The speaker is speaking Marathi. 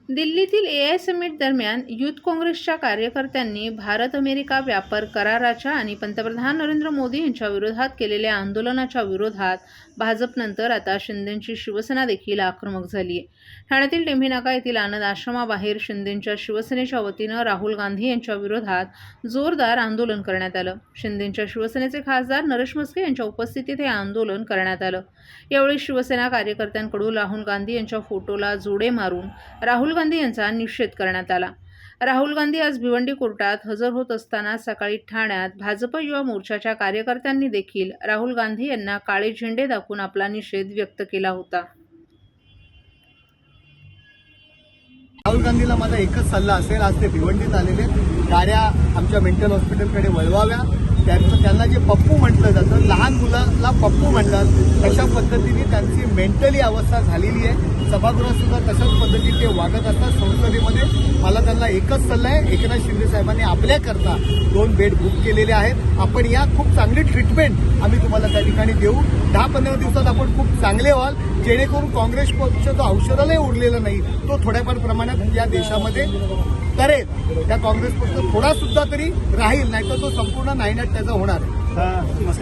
दिल्लीतील AI समिट दरम्यान युथ काँग्रेसच्या कार्यकर्त्यांनी भारत अमेरिका व्यापार कराराच्या आणि पंतप्रधान नरेंद्र मोदी यांच्या विरोधात केलेल्या आंदोलनाच्या विरोधात भाजपनंतर आता शिंदेंची शिवसेना देखील आक्रमक झाली आहे. ठाण्यातील टेंभी नाका येथील आनंद आश्रमाबाहेर शिंदेंच्या शिवसेनेच्या वतीनं राहुल गांधी यांच्या विरोधात जोरदार आंदोलन करण्यात आलं. शिंदेंच्या शिवसेनेचे खासदार नरेश म्हस्के यांच्या उपस्थितीत हे आंदोलन करण्यात आलं. यावेळी शिवसेना कार्यकर्त्यांकडून राहुल गांधी यांच्या फोटोला जोडे मारून राहुल गांधी यांचा निषेध करण्यात आला. राहुल गांधी आज भिवंडी कोर्टात हजर होत असताना सकाळी ठाण्यात भाजप युवा मोर्चाच्या कार्यकर्त्यांनी देखील राहुल गांधी यांना काळे झेंडे दाखवून आपला निषेध व्यक्त केला होता. राहुल गांधीला माझा एकच सल्ला असेल, आज ते भिवंडीत आलेले, गाड्या आमच्या मेंटल हॉस्पिटलकडे वळवाव्या. त्यांना जे पप्पू म्हटलं जातं, लहान मुलाला पप्पू म्हणतात, तशा पद्धतीने त्यांची मेंटली अवस्था झालेली आहे. सभागृहात सुद्धा तशाच पद्धतीने ते वागत असतात. संसदेमध्ये मला त्यांना एकच सल्ला आहे, एकनाथ शिंदे साहेबांनी आपल्याकरता 2 बेड बुक केलेले आहेत. आपण या खूप चांगली ट्रीटमेंट आम्ही तुम्हाला त्या ठिकाणी देऊ. 10-15 दिवसात आपण खूप चांगले व्हाल, जेणेकरून काँग्रेस पक्ष जो औषधालाही उरलेला नाही तो थोड्याफार प्रमाणात या देशामध्ये करेल. त्या काँग्रेस पक्ष थोडा सुद्धा तरी राहील, नाहीतर तो संपूर्ण नायनाट त्याचा होणार आहे.